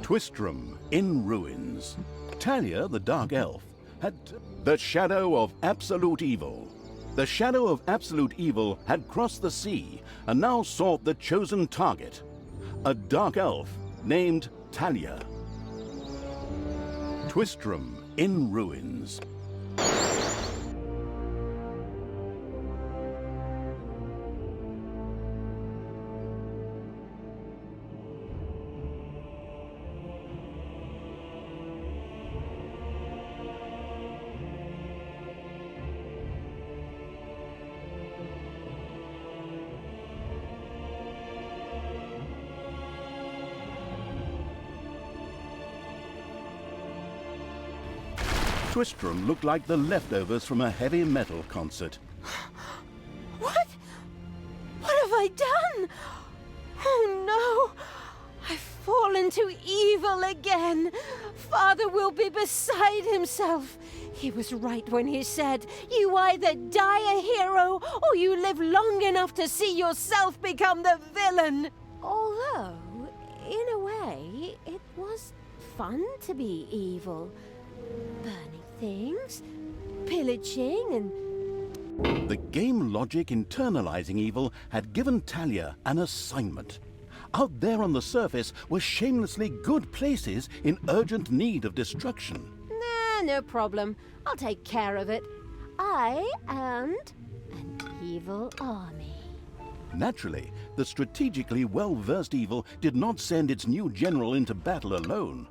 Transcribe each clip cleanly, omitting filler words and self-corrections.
Twistram in ruins. Talia, the Dark Elf, had the shadow of absolute evil. The shadow of absolute evil had crossed the sea and now sought the chosen target, a Dark Elf named Talia. Twistram in ruins. Twistram looked like the leftovers from a heavy metal concert. What? What have I done? Oh no! I've fallen to evil again. Father will be beside himself. He was right when he said, you either die a hero or you live long enough to see yourself become the villain. Although, in a way, it was fun to be evil. Burning things, pillaging, and... The game logic internalizing evil had given Talia an assignment. Out there on the surface were shamelessly good places in urgent need of destruction. Nah, no problem. I'll take care of it. I and an evil army. Naturally, the strategically well-versed evil did not send its new general into battle alone.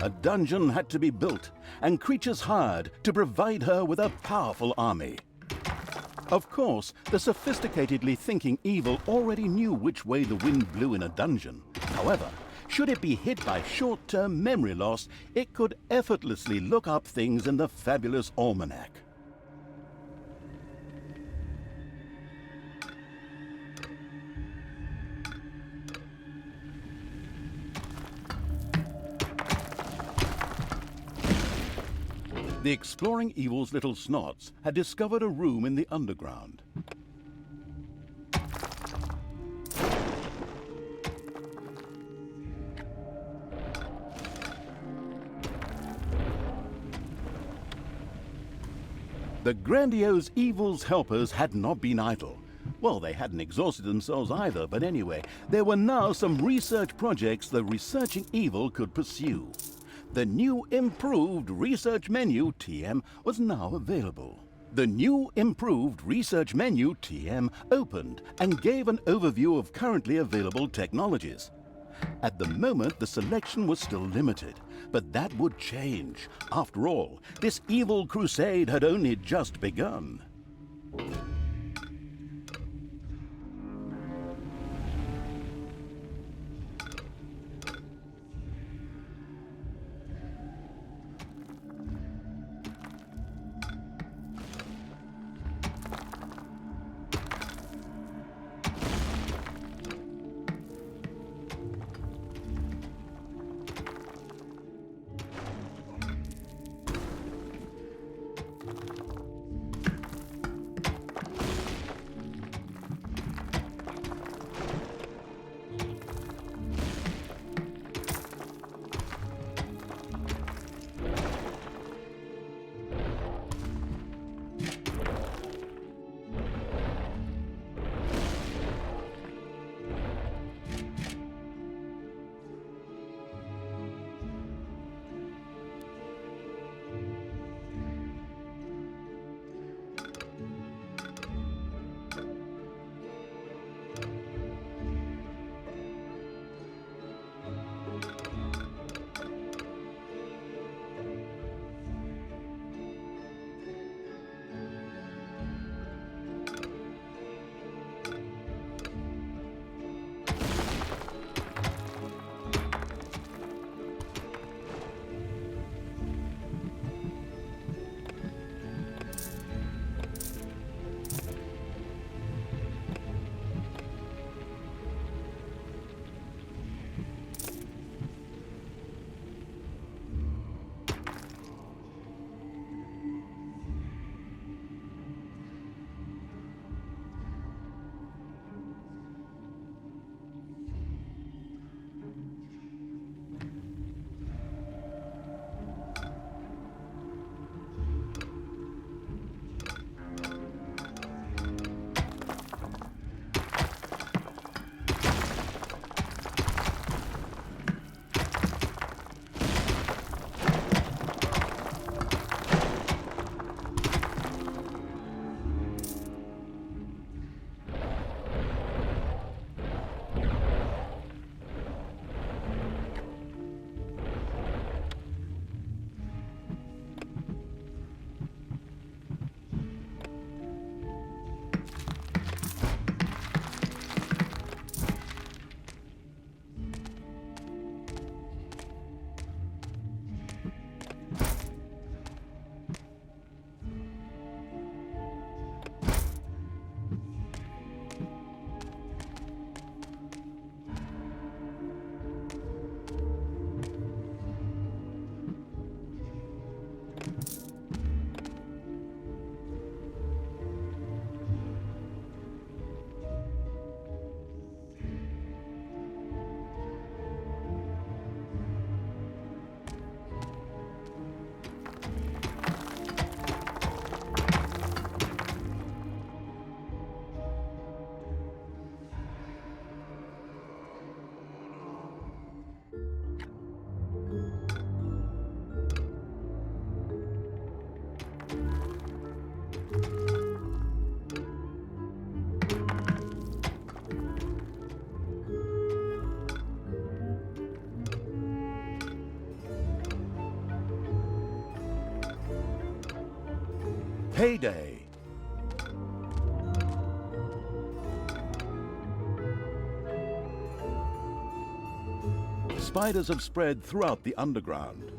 A dungeon had to be built, and creatures hired to provide her with a powerful army. Of course, the sophisticatedly thinking evil already knew which way the wind blew in a dungeon. However, should it be hit by short-term memory loss, it could effortlessly look up things in the fabulous almanac. The exploring evil's little snots had discovered a room in the underground. The grandiose evil's helpers had not been idle. Well, they hadn't exhausted themselves either, but anyway, there were now some research projects the researching evil could pursue. The new improved research menu, TM, was now available. The new improved research menu, TM, opened and gave an overview of currently available technologies. At the moment, the selection was still limited, but that would change. After all, this evil crusade had only just begun. payday. Spiders have spread throughout the underground.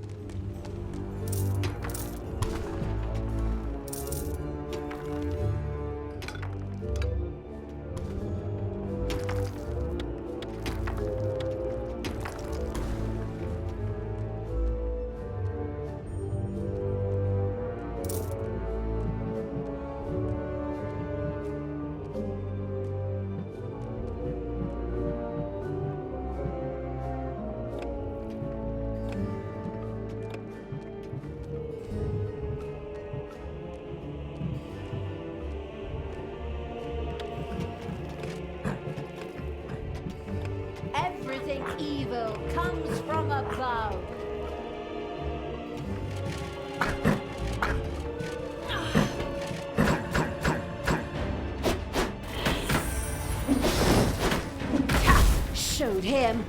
Everything evil comes from above. Showed him.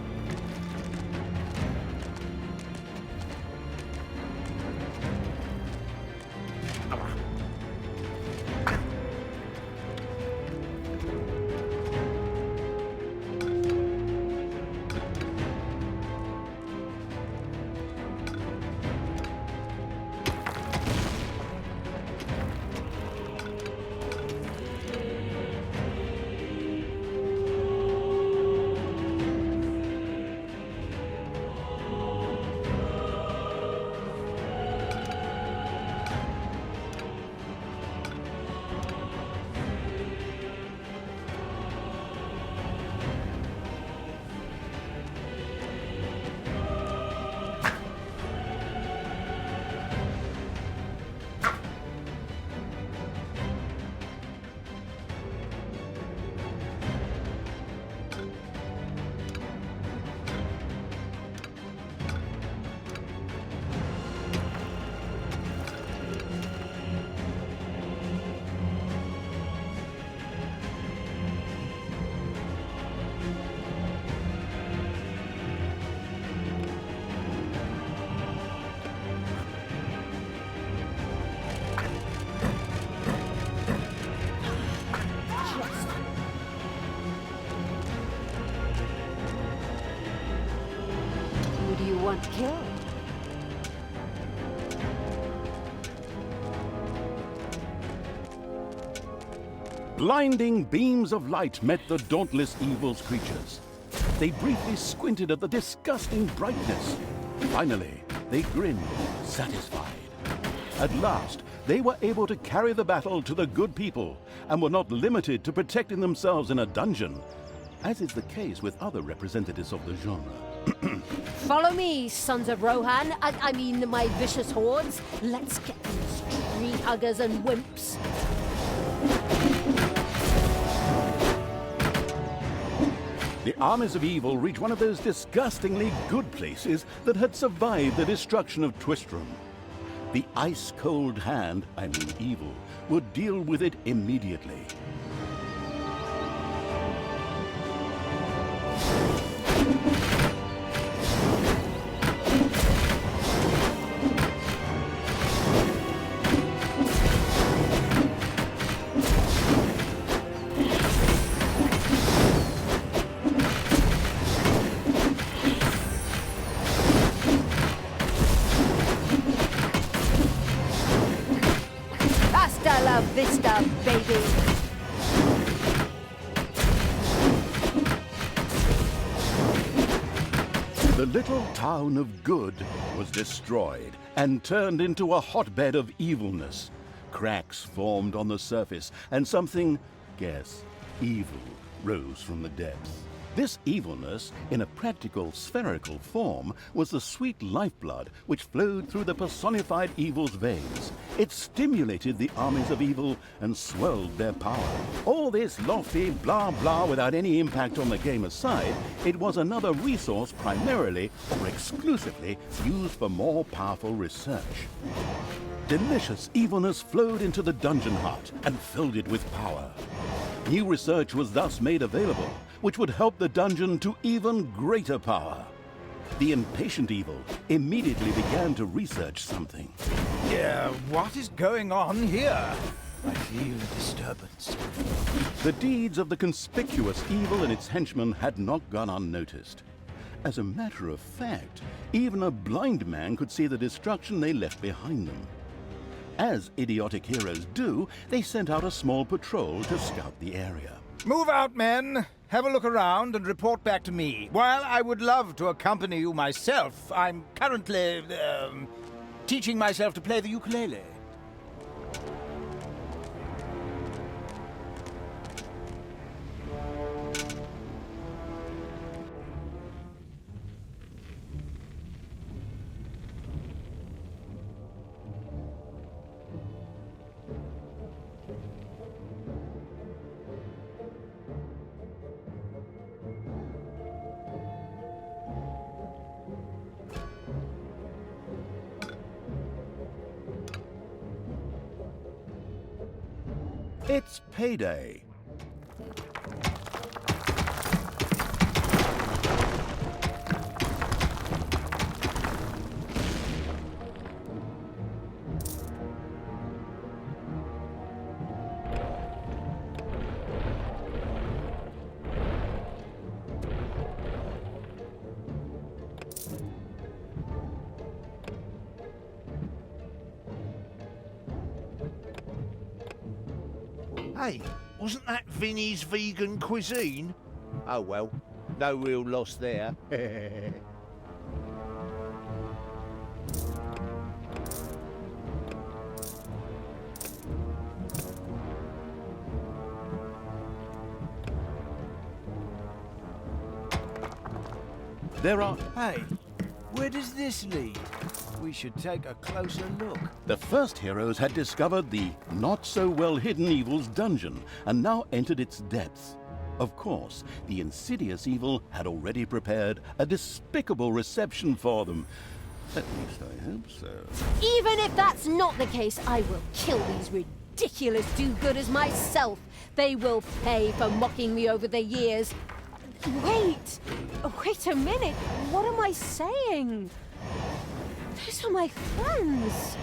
Who do you want killed? Blinding beams of light met the dauntless evil's creatures. They briefly squinted at the disgusting brightness. Finally, they grinned, satisfied. At last, they were able to carry the battle to the good people and were not limited to protecting themselves in a dungeon, as is the case with other representatives of the genre. Follow me, sons of Rohan. I mean, my vicious hordes. Let's get these tree huggers and wimps. The armies of evil reached one of those disgustingly good places that had survived the destruction of Twistram. The ice-cold hand, I mean evil, would deal with it immediately. Hasta la vista, baby. The little town of Good was destroyed and turned into a hotbed of evilness. Cracks formed on the surface, and something, guess, evil, rose from the depths. This evilness, in a practical spherical form, was the sweet lifeblood which flowed through the personified evil's veins. It stimulated the armies of evil and swelled their power. All this lofty blah blah without any impact on the game aside, it was another resource primarily or exclusively used for more powerful research. Delicious evilness flowed into the dungeon heart and filled it with power. New research was thus made available, which would help the dungeon to even greater power. The impatient evil immediately began to research something. Yeah, what is going on here? I feel a disturbance. The deeds of the conspicuous evil and its henchmen had not gone unnoticed. As a matter of fact, even a blind man could see the destruction they left behind them. As idiotic heroes do, they sent out a small patrol to scout the area. Move out, men. Have a look around and report back to me. While I would love to accompany you myself, I'm currently, teaching myself to play the ukulele. It's payday. Hey, wasn't that Vinny's vegan cuisine? Oh well, no real loss there. There are... Hey, where does this lead? We should take a closer look. The first heroes had discovered the not-so-well-hidden evil's dungeon and now entered its depths. Of course, the insidious evil had already prepared a despicable reception for them. At least I hope so. Even if that's not the case, I will kill these ridiculous do-gooders myself. They will pay for mocking me over the years. Wait a minute. What am I saying? Those are my friends.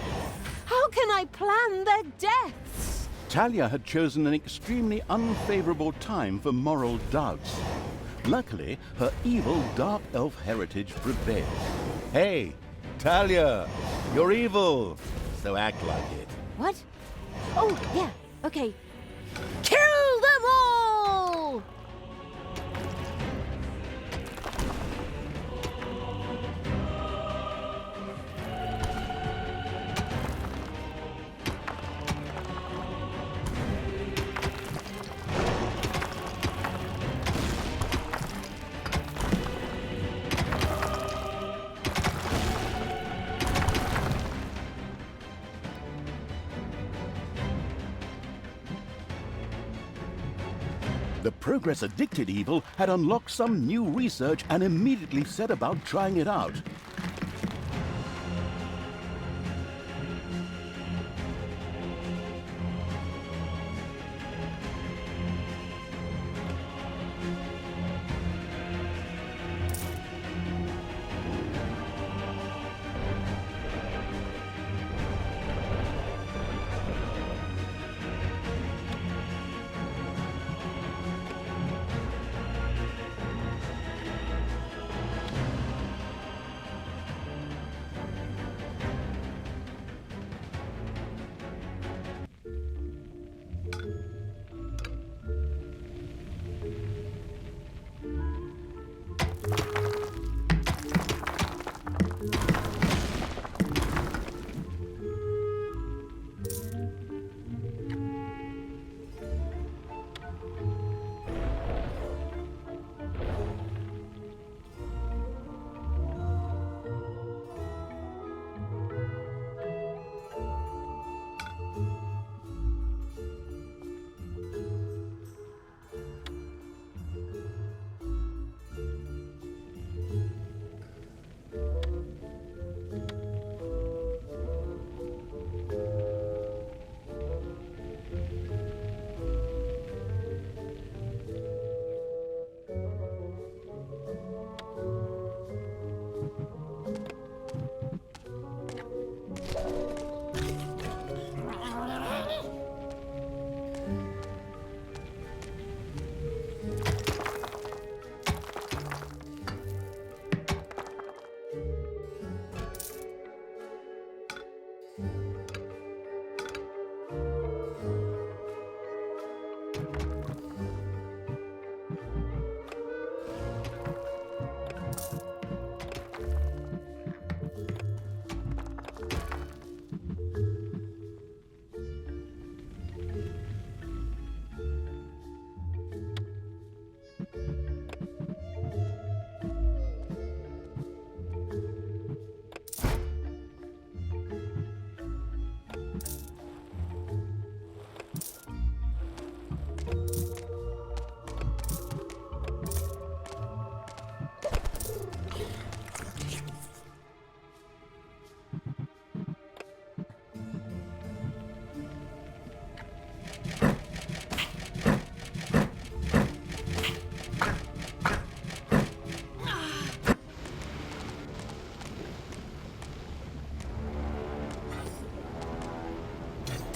How can I plan their deaths? Talia had chosen an extremely unfavorable time for moral doubts. Luckily, her evil dark elf heritage prevailed. Hey, Talia, you're evil, so act like it. What? Oh, yeah, okay. Kill them all! The progress-addicted evil had unlocked some new research and immediately set about trying it out.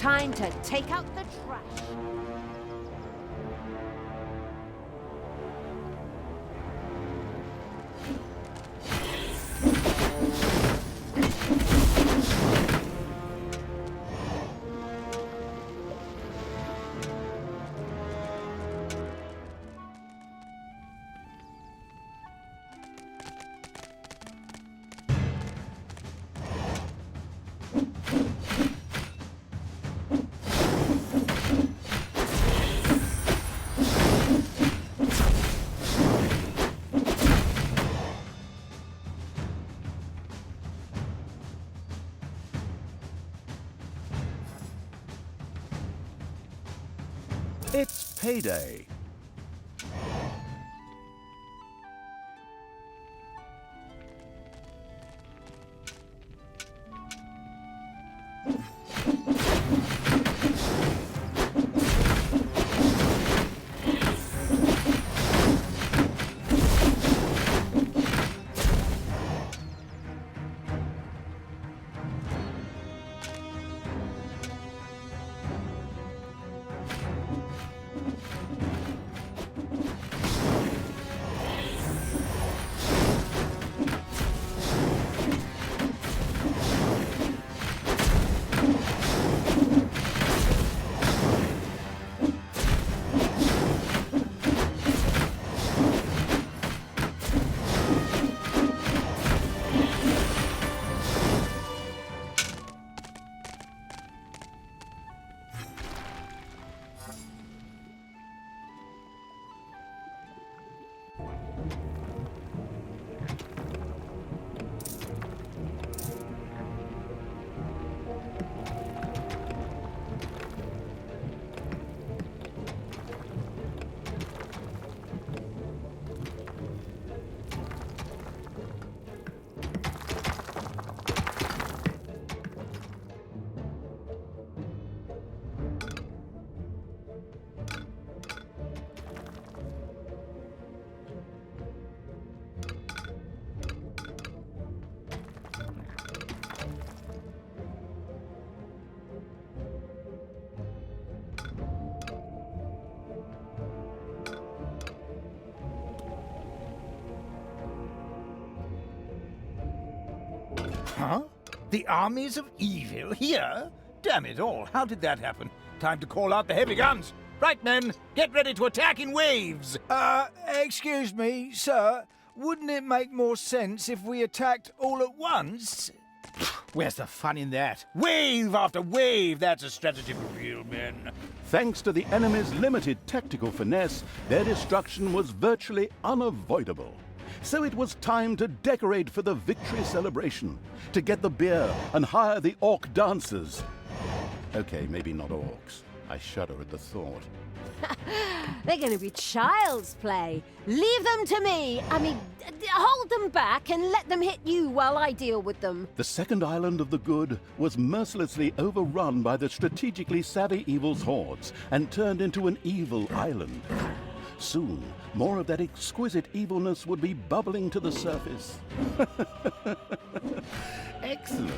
time to take out the trash. It's payday. Huh? The armies of evil here? Damn it all, how did that happen? Time to call out the heavy guns. Right, men, get ready to attack in waves. Excuse me, sir. Wouldn't it make more sense if we attacked all at once? Where's the fun in that? Wave after wave, that's a strategy for real men. Thanks to the enemy's limited tactical finesse, their destruction was virtually unavoidable. So it was time to decorate for the victory celebration, to get the beer and hire the orc dancers. Okay, maybe not orcs. I shudder at the thought. They're going to be child's play. Leave them to me. I mean, hold them back and let them hit you while I deal with them. The second island of the good was mercilessly overrun by the strategically savvy evil's hordes and turned into an evil island. Soon, more of that exquisite evilness would be bubbling to the surface. Excellent.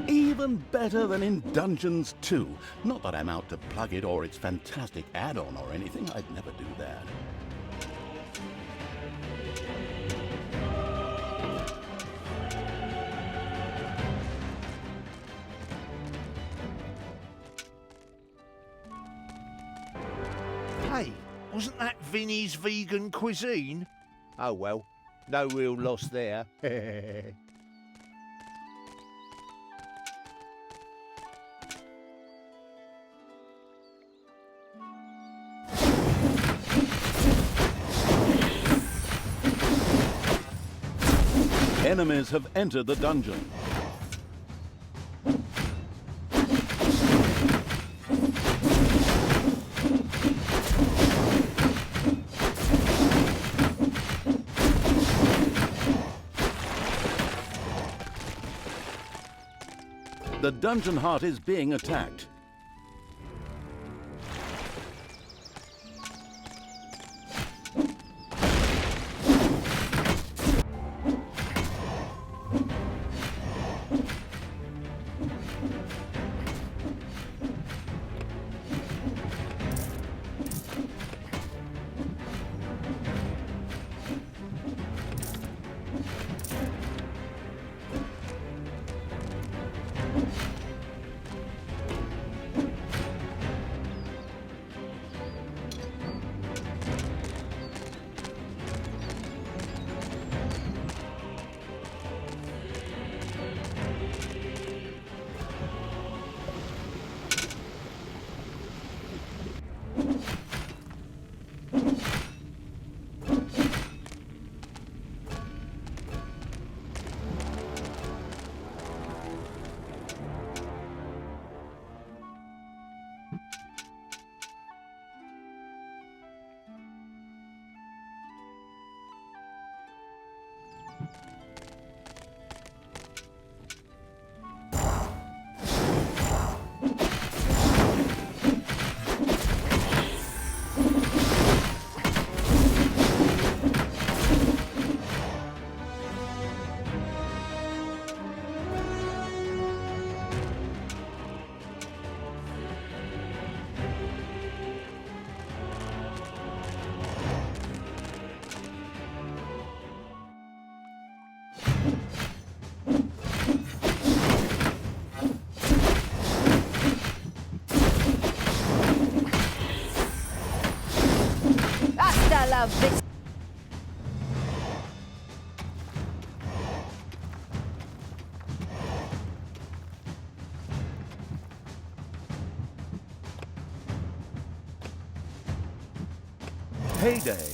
Even better than in Dungeons 2. Not that I'm out to plug it or its fantastic add-on or anything. I'd never do that. Hey, wasn't that Vinny's vegan cuisine? Oh well, no real loss there. Enemies have entered the dungeon. The dungeon heart is being attacked. this. Payday.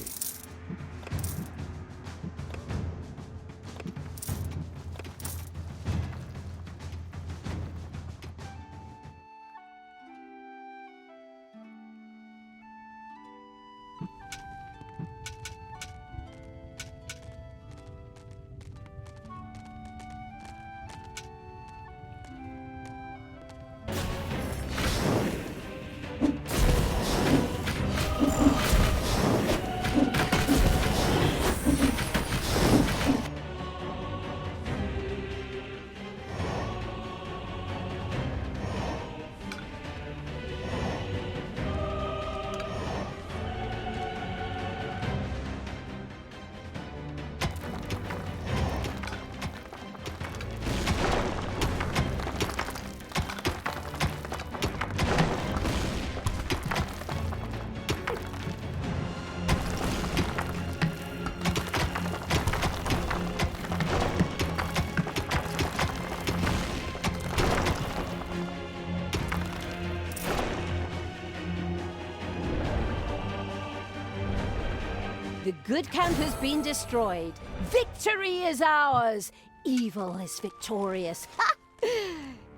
The good camp has been destroyed. Victory is ours. Evil is victorious. Ha!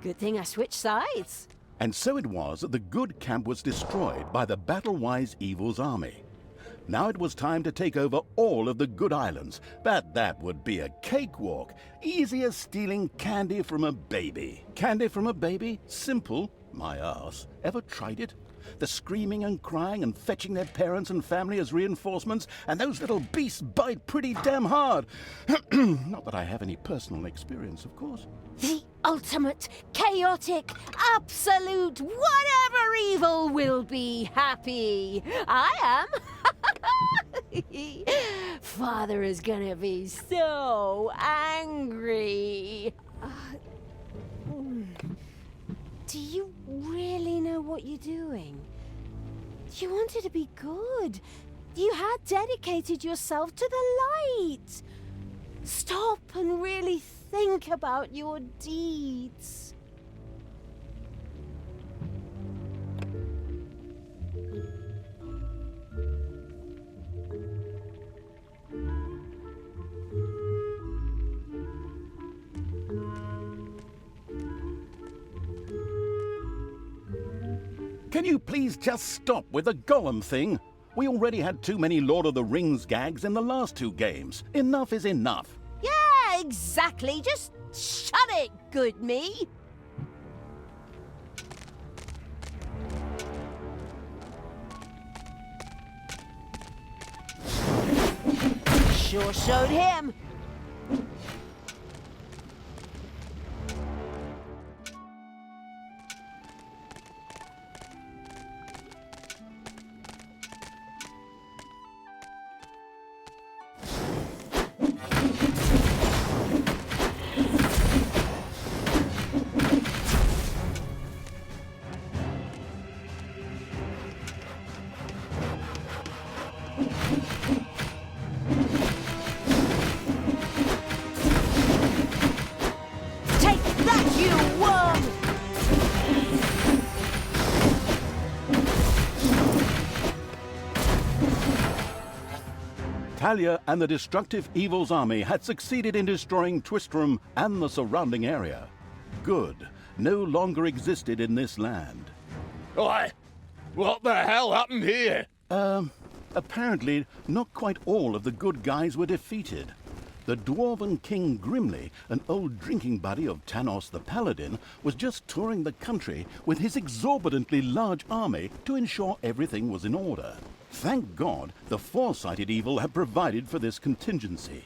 Good thing I switched sides. And so it was that the good camp was destroyed by the battle-wise evil's army. Now it was time to take over all of the good islands, but that would be a cakewalk. Easy as stealing candy from a baby. Candy from a baby? Simple. My arse. Ever tried it? The screaming and crying and fetching their parents and family as reinforcements, and those little beasts bite pretty damn hard. Not that I have any personal experience, of course. The ultimate, chaotic, absolute, whatever evil will be happy. I am. Father is gonna be so angry. Do you really know what you're doing? You wanted to be good. You had dedicated yourself to the light. Stop and really think about your deeds. Can you please just stop with the golem thing? We already had too many Lord of the Rings gags in the last two games. Enough is enough. Yeah, exactly. Just shut it, good me. Sure showed him. Talia and the destructive evil's army had succeeded in destroying Twistram and the surrounding area. Good no longer existed in this land. Oi! What the hell happened here? Apparently not quite all of the good guys were defeated. The dwarven King Grimly, an old drinking buddy of Tanos the Paladin, was just touring the country with his exorbitantly large army to ensure everything was in order. Thank God the foresighted evil had provided for this contingency.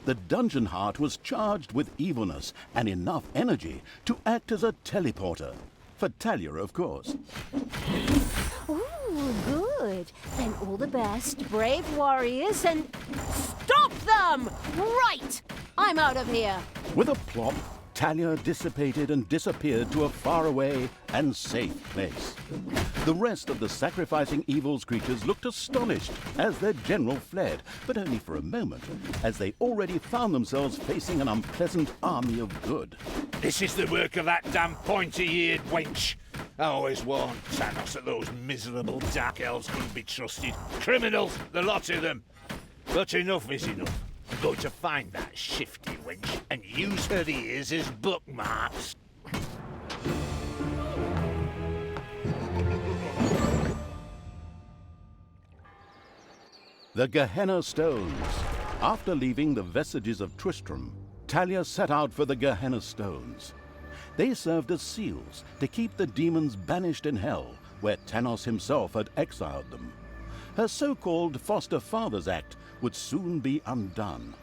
The Dungeon Heart was charged with evilness and enough energy to act as a teleporter. For Talia, of course. Ooh, good. Then all the best, brave warriors, and stop them! Right! I'm out of here. With a plop, Talia dissipated and disappeared to a faraway and safe place. The rest of the sacrificing evil's creatures looked astonished as their general fled, but only for a moment, as they already found themselves facing an unpleasant army of good. This is the work of that damn pointy-eared wench. I always warned Thanos that those miserable dark elves couldn't be trusted. Criminals, the lot of them. But enough is enough. I'm going to find that shifty wench and use her ears as bookmarks. The Gehenna Stones. After leaving the vestiges of Tristram, Talia set out for the Gehenna Stones. They served as seals to keep the demons banished in hell, where Thanos himself had exiled them. Her so-called Foster Fathers Act would soon be undone.